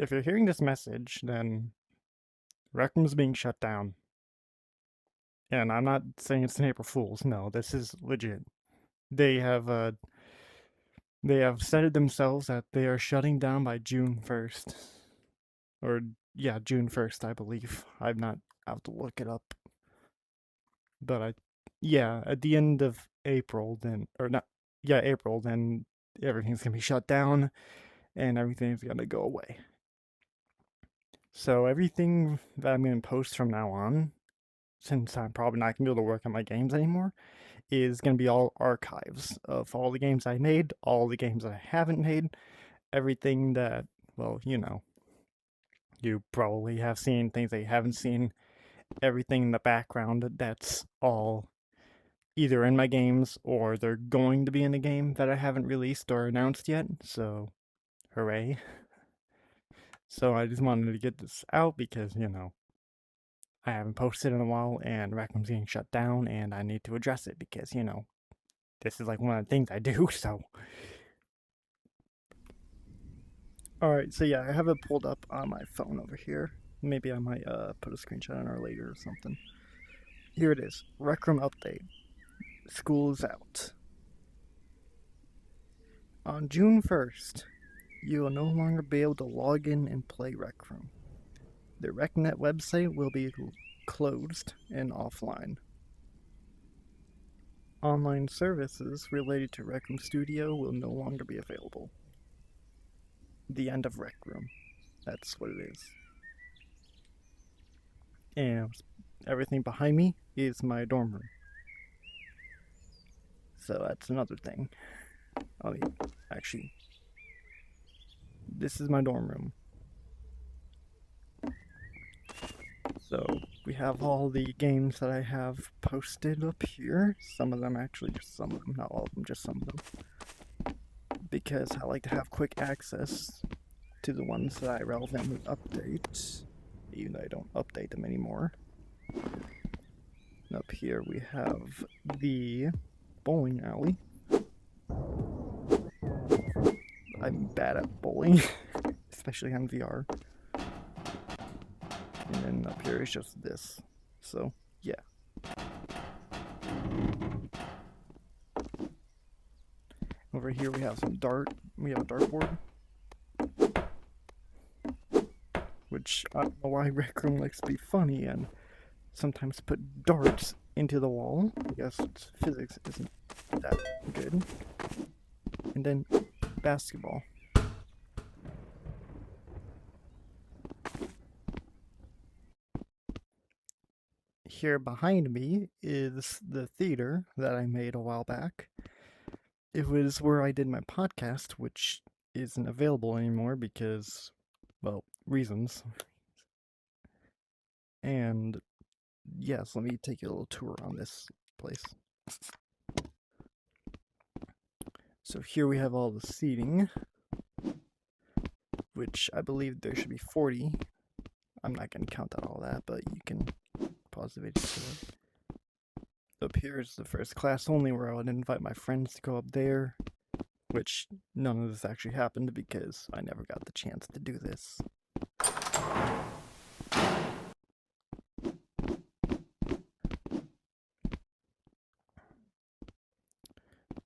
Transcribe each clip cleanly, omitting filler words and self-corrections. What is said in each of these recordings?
If you're hearing this message, then Rec Room's being shut down. And I'm not saying it's an April Fool's. No, this is legit. They have said it themselves that they are shutting down by June 1st. Or yeah, June 1st, I believe. I'm not out to look it up. But at the end of April, then April, then everything's gonna be shut down and everything's gonna go away. So everything that I'm gonna post from now on, since I'm probably not gonna be able to work on my games anymore, is gonna be all archives of all the games I made, all the games I haven't made, everything that, well, you probably have seen, things that you haven't seen, everything in the background that's all either in my games or they're going to be in a game that I haven't released or announced yet, so hooray. So I just wanted to get this out because, I haven't posted in a while and Rec Room's getting shut down and I need to address it because, this is like one of the things I do, so. Alright, so yeah, I have it pulled up on my phone over here. Maybe I might put a screenshot on her later or something. Here it is, Rec Room update. School's out. On June 1st, you will no longer be able to log in and play Rec Room. The RecNet website will be closed and offline. Online services related to Rec Room Studio will no longer be available. The end of Rec Room. That's what it is. And everything behind me is my dorm room. So that's another thing. Actually, this is my dorm room. So we have all the games that I have posted up here. Some of them, actually, just some of them, not all of them, just some of them. Because I like to have quick access to the ones that I relevantly update, even though I don't update them anymore. And up here we have the bowling alley. I'm bad at bowling, especially on VR. And then up here is just this. So, yeah. Over here we have we have a dartboard. Which, I don't know why Rec Room likes to be funny and sometimes put darts into the wall. I guess physics isn't that good. And then basketball. Here behind me is the theater that I made a while back. It was where I did my podcast, which isn't available anymore because, well, reasons. And yes, let me take you a little tour on this place. So here we have all the seating, which I believe there should be 40. I'm not going to count out all that, but you can pause the video for it. Up here is the first class only, where I would invite my friends to go up there, which none of this actually happened because I never got the chance to do this.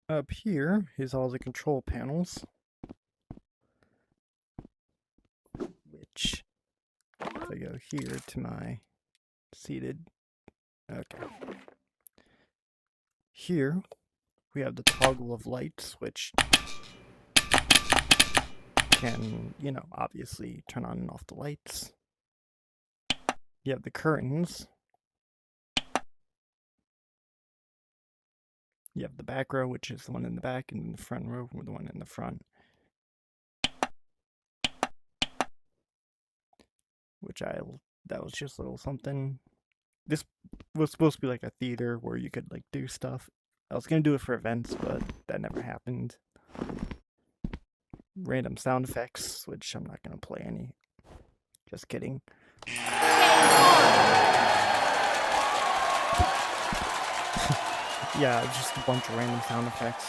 Up here is all the control panels, which, if I go here to my seated, okay. Here, we have the toggle of lights, which can, obviously turn on and off the lights. You have the curtains. You have the back row, which is the one in the back, and then the front row, the one in the front. That was just a little something. This was supposed to be like a theater where you could, do stuff. I was gonna do it for events, but that never happened. Random sound effects, which I'm not gonna play any. Just kidding. Yeah, just a bunch of random sound effects.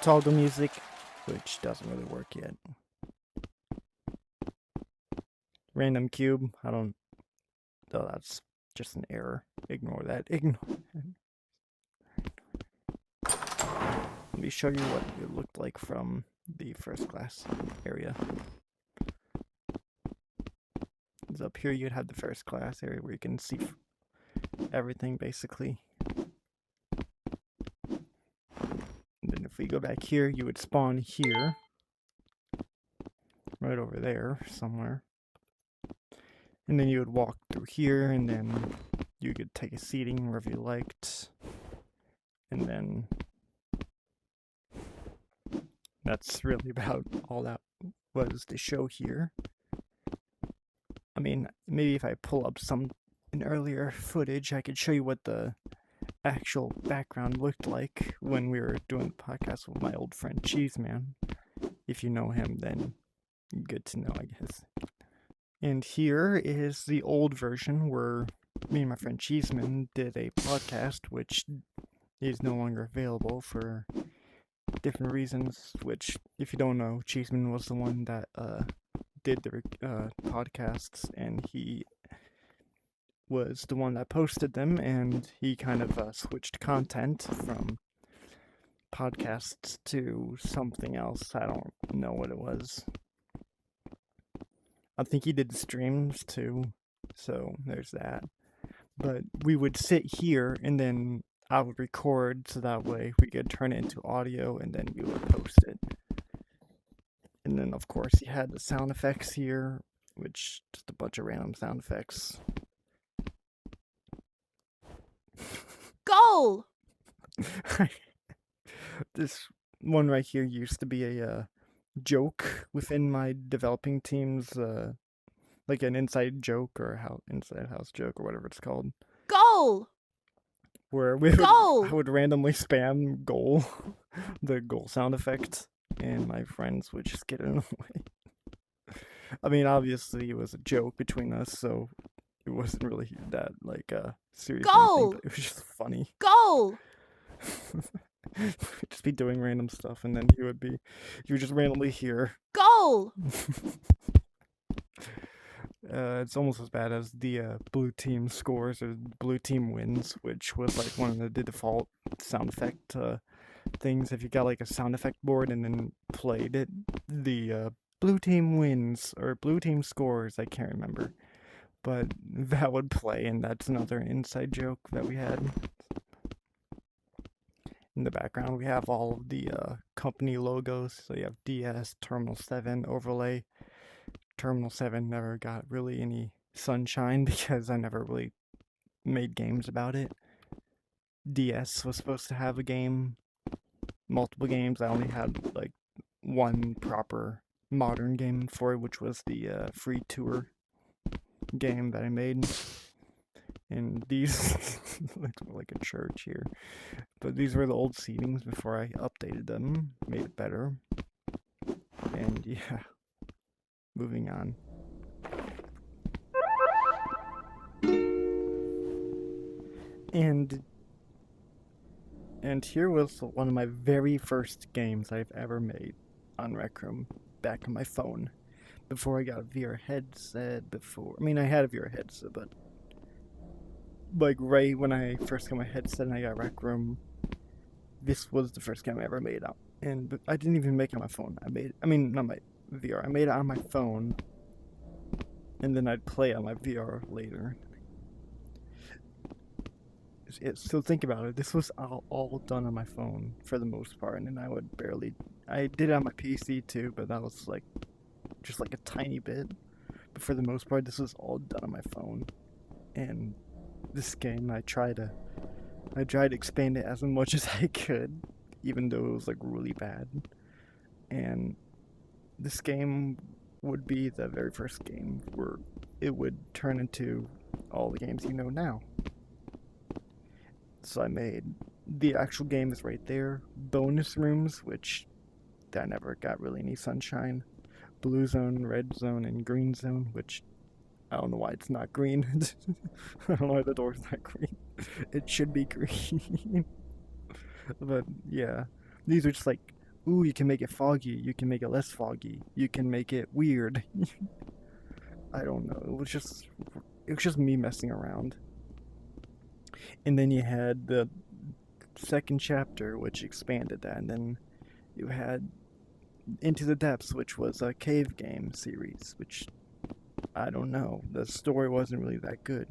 Toggle music, which doesn't really work yet. random cube. I don't. Oh, that's just an error. Ignore that. Ignore. Let me show you what it looked like from the first class area. It's up here. You'd have the first class area where you can see everything basically. And then if we go back here, you would spawn here, right over there somewhere. And then you would walk through here, and then you could take a seating wherever you liked. And then that's really about all that was to show here. I mean, maybe if I pull up an earlier footage, I could show you what the actual background looked like when we were doing the podcast with my old friend Cheeseman. If you know him, then good to know, I guess. And here is the old version where me and my friend Cheeseman did a podcast, which is no longer available for different reasons, which, if you don't know, Cheeseman was the one that did the podcasts, and he was the one that posted them, and he kind of switched content from podcasts to something else. I don't know what it was. I think he did streams too, so there's that. But we would sit here, and then I would record, so that way we could turn it into audio, and then we would post it. And then, of course, he had the sound effects here, which just a bunch of random sound effects. Goal! This one right here used to be a joke within my developing teams, like an inside joke or inside house joke or whatever it's called. Goal! Where I would randomly spam goal, the goal sound effect, and my friends would just get in the way. I mean, obviously it was a joke between us, so it wasn't really that like serious. Goal! It was just funny. Goal! We'd just be doing random stuff, and then you would just randomly hear goal. It's almost as bad as the blue team scores or blue team wins, which was like one of the default sound effect things. If you got like a sound effect board and then played it, the blue team wins or blue team scores, I can't remember, but that would play, and that's another inside joke that we had. In the background, we have all of the company logos. So you have DS, Terminal 7, Overlay. Terminal 7 never got really any sunshine because I never really made games about it. DS was supposed to have a game, multiple games. I only had like one proper modern game for it, which was the free tour game that I made. And these look like a church here. But these were the old seatings before I updated them, made it better. And yeah, moving on. And here was one of my very first games I've ever made on Rec Room, back on my phone. Before I got a VR headset, I had a VR headset, but like right when I first got my headset and I got Rec Room, this was the first game I ever made out. And I didn't even make it on my phone. Not my VR. I made it on my phone, and then I'd play on my VR later. So think about it. This was all done on my phone for the most part, and then I did it on my PC too, but that was like just like a tiny bit. But for the most part, this was all done on my phone. And this game, I tried to expand it as much as I could, even though it was like really bad. And this game would be the very first game where it would turn into all the games you know now. So I made the actual game is right there. Bonus rooms, which that never got really any sunshine. Blue zone, red zone, and green zone, which I don't know why it's not green. I don't know why the door's not green. It should be green. But yeah, these are just like, ooh, you can make it foggy, you can make it less foggy, you can make it weird. I don't know. It was just me messing around. And then you had the second chapter, which expanded that, and then you had Into the Depths, which was a cave game series, which I don't know. The story wasn't really that good.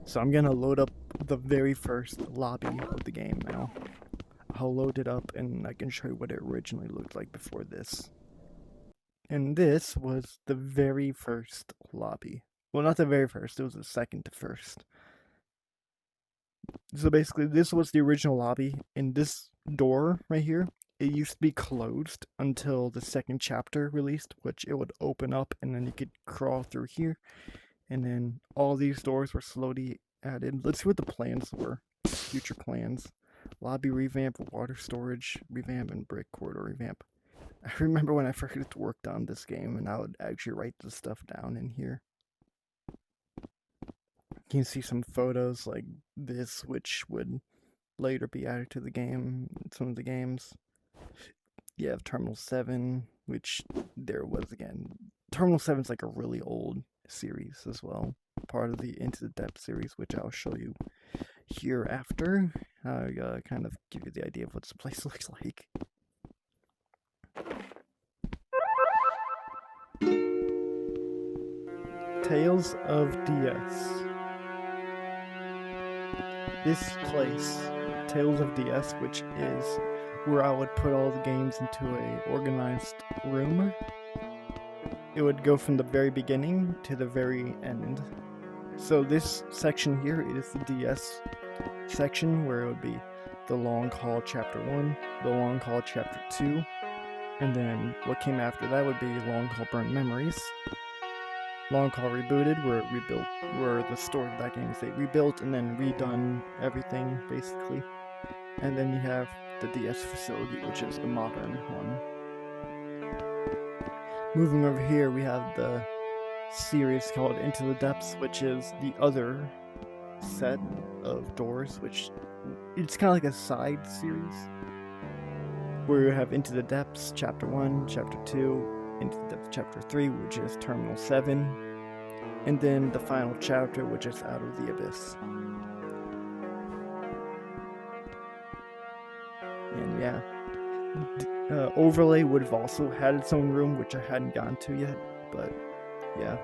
So I'm gonna load up the very first lobby of the game now. I'll load it up and I can show you what it originally looked like before this. And this was the very first lobby. Well, not the very first, it was the second to first. So basically, this was the original lobby, and this door right here, it used to be closed until the second chapter released, which it would open up and then you could crawl through here. And then all these doors were slowly added. Let's see what the plans were. Future plans. Lobby revamp, water storage revamp, and brick corridor revamp. I remember when I first worked on this game and I would actually write this stuff down in here. You can see some photos like this, which would later be added to the game, some of the games. You have Terminal 7, which there was again. Terminal 7 is like a really old series as well. Part of the Into the Depth series, which I'll show you here after. Kind of give you the idea of what this place looks like. Tales of DS. This place, Tales of DS, which is where I would put all the games into a organized room. It would go from the very beginning to the very end. So this section here is the DS section, where it would be the Long Haul Chapter 1, the Long Haul Chapter 2, and then what came after that would be Long Haul Burnt Memories. Long Haul Rebooted, where it rebuilt, where the story of that game is they rebuilt and then redone everything, basically. And then you have the DS Facility, which is the modern one. Moving over here, we have the series called Into the Depths, which is the other set of doors, which it's kind of like a side series, where you have Into the Depths Chapter 1, Chapter 2, Into the Depths Chapter 3, which is Terminal 7, and then the final chapter, which is Out of the Abyss. And yeah, Overlay would have also had its own room, which I hadn't gotten to yet, but yeah.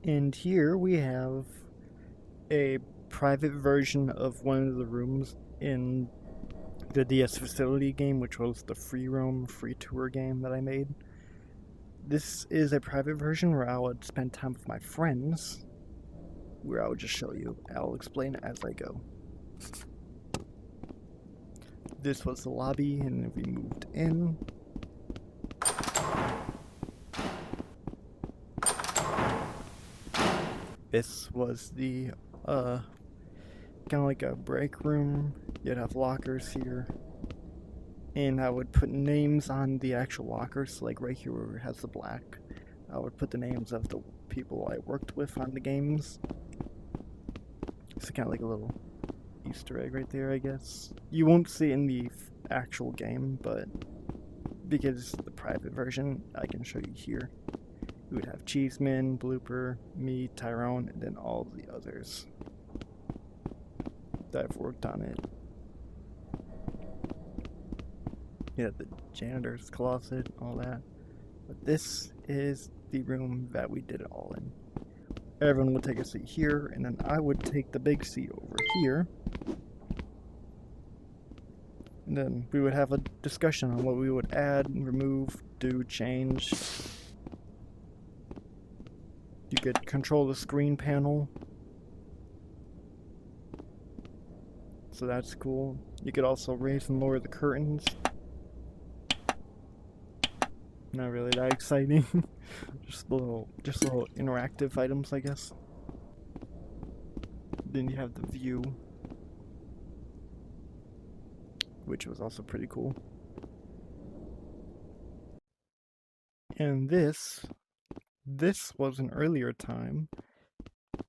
And here we have a private version of one of the rooms in the DS Facility game, which was the free roam, free tour game that I made. This is a private version where I would spend time with my friends, where I would just show you. I'll explain as I go. This was the lobby, and we moved in. This was the kind of like a break room. You'd have lockers here, and I would put names on the actual lockers. Like right here where it has the black, I would put the names of the people I worked with on the games. It's kind of like a little Easter egg right there, I guess. You won't see it in the actual game, but because it's the private version, I can show you here. We would have Cheeseman, Blooper, me, Tyrone, and then all the others that I've worked on it. Yeah, the janitor's closet, all that. But this is the room that we did it all in. Everyone would take a seat here, and then I would take the big seat over here. And then we would have a discussion on what we would add, remove, do, change. You could control the screen panel. So that's cool. You could also raise and lower the curtains. Not really that exciting. just little interactive items, I guess. Then you have the view, which was also pretty cool. And this was an earlier time.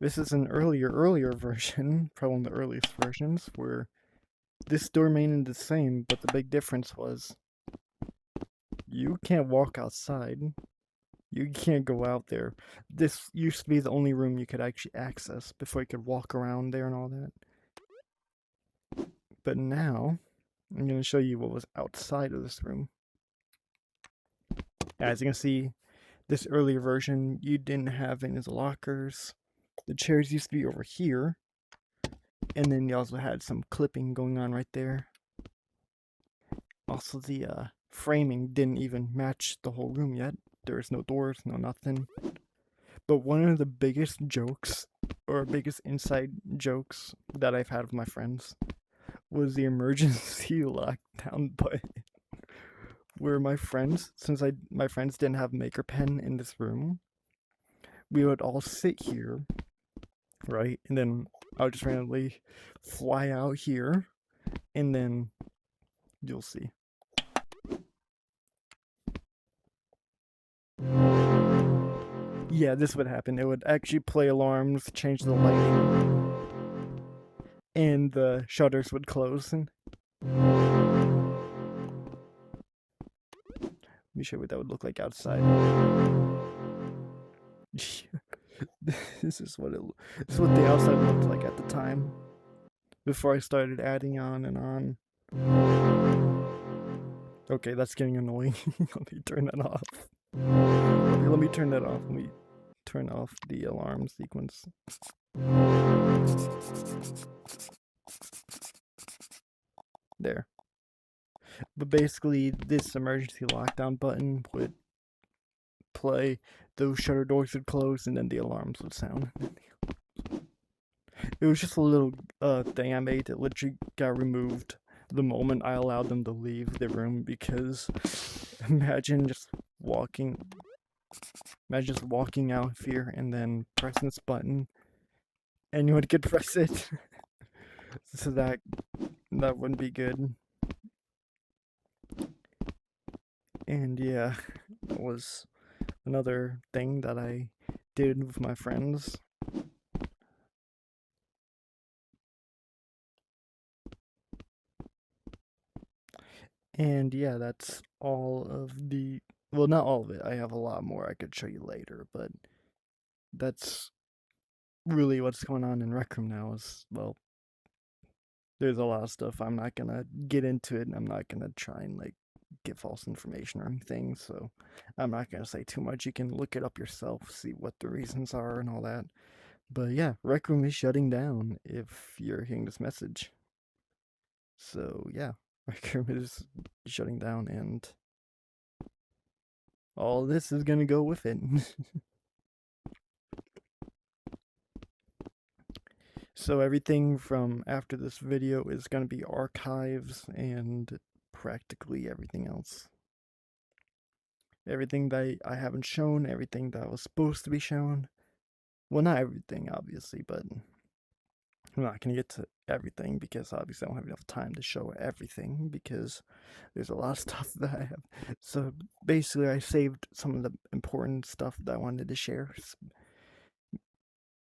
This is an earlier version, probably one of the earliest versions, where this door remained the same, but the big difference was You can't walk outside. You can't go out there. This used to be the only room you could actually access before you could walk around there and all that. But now, I'm going to show you what was outside of this room. As you can see, this earlier version, you didn't have any of the lockers. The chairs used to be over here. And then you also had some clipping going on right there. Also, the framing didn't even match the whole room yet. There's no doors, no nothing. But one of the biggest jokes, or biggest inside jokes that I've had with my friends, was the emergency lockdown button. Where my friends, since my friends didn't have Maker Pen in this room, we would all sit here, right? And then I would just randomly fly out here, and then you'll see. Yeah, this would happen. It would actually play alarms, change the lighting, and the shutters would close. And let me show you what that would look like outside. This is what the outside looked like at the time, before I started adding on and on. Okay, that's getting annoying. Let me turn that off. Let me turn that off. Let me turn off the alarm sequence. There. But basically, this emergency lockdown button would play, those shutter doors would close, and then the alarms would sound. It was just a little thing I made that literally got removed the moment I allowed them to leave the room, because imagine just walking out here and then pressing this button. Anyone could press it. So that wouldn't be good. And yeah, that was another thing that I did with my friends. And yeah, that's all of the, well, not all of it. I have a lot more I could show you later, but that's really what's going on in Rec Room now. Is, well, there's a lot of stuff. I'm not gonna get into it, and I'm not gonna try and like get false information or anything, so I'm not gonna say too much. You can look it up yourself, see what the reasons are and all that. But yeah, Rec Room is shutting down if you're hearing this message. So yeah, Rec Room is shutting down, and all this is gonna go with it. So everything from after this video is gonna be archives and practically everything else. Everything that I haven't shown, everything that was supposed to be shown. Well, not everything, obviously, but I'm not going to get to everything because obviously I don't have enough time to show everything because there's a lot of stuff that I have. So basically, I saved some of the important stuff that I wanted to share.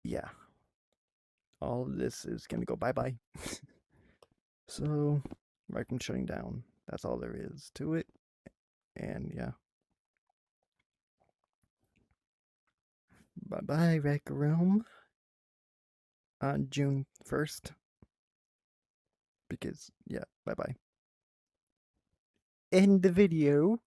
Yeah. All of this is going to go bye-bye. So, Rec Room shutting down. That's all there is to it. And yeah. Bye-bye, Rec Room. On June 1st. Because, yeah, bye-bye. End the video.